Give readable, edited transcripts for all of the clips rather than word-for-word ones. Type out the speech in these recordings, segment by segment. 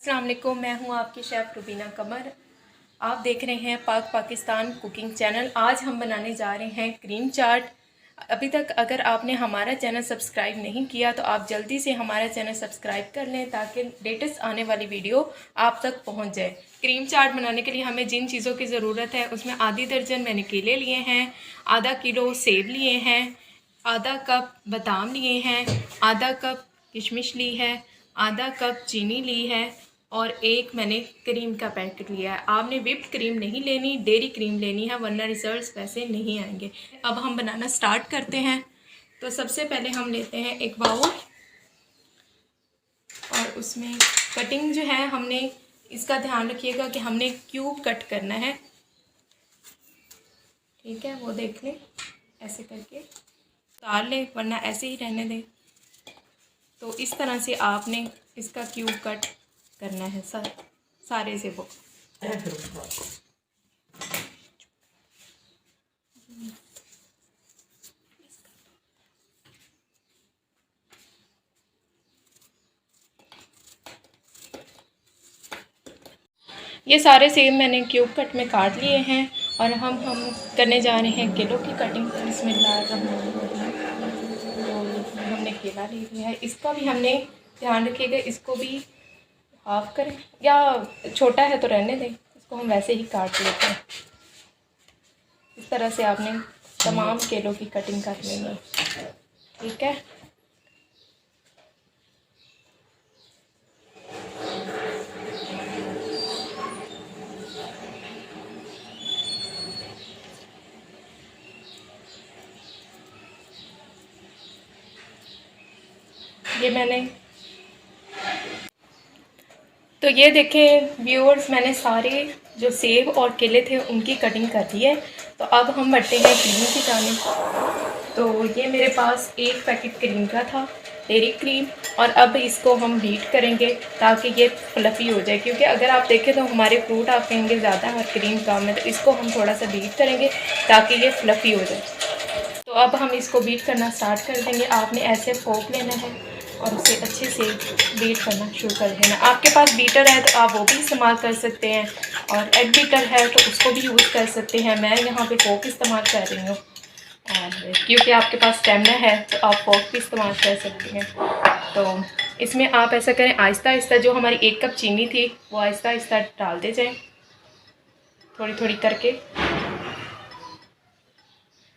अस्सलाम वालेकुम, मैं हूं आपकी शेफ़ रुबीना कमर। आप देख रहे हैं पाक पाकिस्तान कुकिंग चैनल। आज हम बनाने जा रहे हैं क्रीम चाट। अभी तक अगर आपने हमारा चैनल सब्सक्राइब नहीं किया तो आप जल्दी से हमारा चैनल सब्सक्राइब कर लें ताकि लेटेस्ट आने वाली वीडियो आप तक पहुंच जाए। क्रीम चाट बनाने के लिए हमें जिन चीज़ों की ज़रूरत है उसमें आधी दर्जन मैंने केले लिए हैं, आधा किलो सेब लिए हैं, आधा कप बादाम लिए हैं, आधा कप किशमिश ली है, आधा कप चीनी ली है और एक मैंने क्रीम का पैकेट लिया है। आपने व्हिप्ड क्रीम नहीं लेनी, डेयरी क्रीम लेनी है, वरना रिजल्ट्स वैसे नहीं आएंगे। अब हम बनाना स्टार्ट करते हैं। तो सबसे पहले हम लेते हैं एक बाउल और उसमें कटिंग जो है हमने इसका ध्यान रखिएगा कि हमने क्यूब कट करना है, ठीक है। वो देख लें, ऐसे करके उतार लें वरना ऐसे ही रहने दें। तो इस तरह से आपने इसका क्यूब कट करना है सारे से वो। ये सारे सेब मैंने क्यूब कट में काट लिए हैं और हम करने जा रहे हैं किलो की कटिंग। बिस्मिल्लाहिर्रहमानिर्रहीम। तो हमने केला ले लिया है, इसका भी हमने ध्यान रखिएगा, इसको भी हाफ करें या छोटा है तो रहने दें, इसको हम वैसे ही काट लेते हैं। इस तरह से आपने तमाम केलों की कटिंग कर लेनी, ठीक है। ये मैंने तो ये देखें व्यूअर्स, मैंने सारे जो सेब और केले थे उनकी कटिंग कर दी है। तो अब हम बढ़ते हैं क्रीम की जानिब। तो ये मेरे पास एक पैकेट क्रीम का था, डेयरी क्रीम, और अब इसको हम बीट करेंगे ताकि ये फ्लफ़ी हो जाए। क्योंकि अगर आप देखें तो हमारे फ्रूट आप कहेंगे ज़्यादा है और क्रीम कम है, तो इसको हम थोड़ा सा बीट करेंगे ताकि ये फ्लफ़ी हो जाए। तो अब हम इसको बीट करना स्टार्ट कर देंगे। आपने ऐसे फोक लेना है और उसे अच्छे से बीट करना शुरू कर देना। आपके पास बीटर है तो आप वो भी इस्तेमाल कर सकते हैं, और एग बीटर है तो उसको भी यूज़ कर सकते हैं। मैं यहाँ पे फोक इस्तेमाल कर रही हूँ, और क्योंकि आपके पास स्टेमिना है तो आप फोक भी इस्तेमाल कर सकते हैं। तो इसमें आप ऐसा करें, आहिस्ता आहिस्ता जो हमारी 1 कप चीनी थी वो आहिस्ता आहिस्ता डालते जाएँ, थोड़ी थोड़ी करके।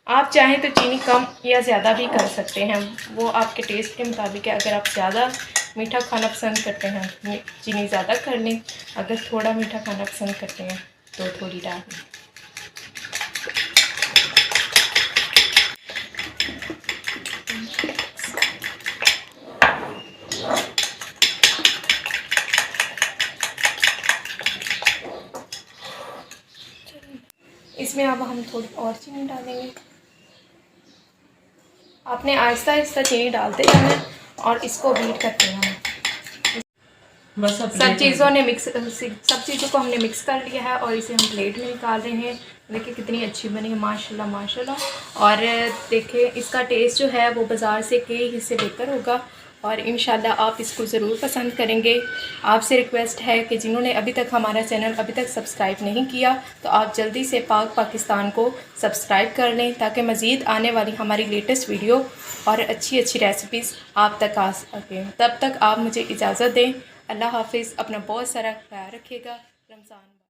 आप चाहें तो चीनी कम या ज़्यादा भी कर सकते हैं, वो आपके टेस्ट के मुताबिक है। अगर आप ज़्यादा मीठा खाना पसंद करते हैं चीनी ज़्यादा कर लें, अगर थोड़ा मीठा खाना पसंद करते हैं तो थोड़ी डाल लें। इसमें अब हम थोड़ी और चीनी डालेंगे। आपने आहिस्ता आहिस्ता चीनी डालते जाना है और इसको बीट करते जाना है। सब चीज़ों को हमने मिक्स कर लिया है और इसे हम प्लेट में निकाल रहे हैं। देखिए कितनी अच्छी बनी है, माशाल्लाह माशाल्लाह। और देखिए इसका टेस्ट जो है वो बाज़ार से कई हिस्से बेहतर होगा और इंशाल्लाह आप इसको ज़रूर पसंद करेंगे। आपसे रिक्वेस्ट है कि जिन्होंने अभी तक हमारा चैनल अभी तक सब्सक्राइब नहीं किया तो आप जल्दी से पाक पाकिस्तान को सब्सक्राइब कर लें ताकि मज़ीद आने वाली हमारी लेटेस्ट वीडियो और अच्छी अच्छी रेसिपीज़ आप तक आ सकें। तब तक आप मुझे इजाज़त दें। अल्लाह हाफिज़। अपना बहुत सारा ख्याल रखिएगा। रमज़ान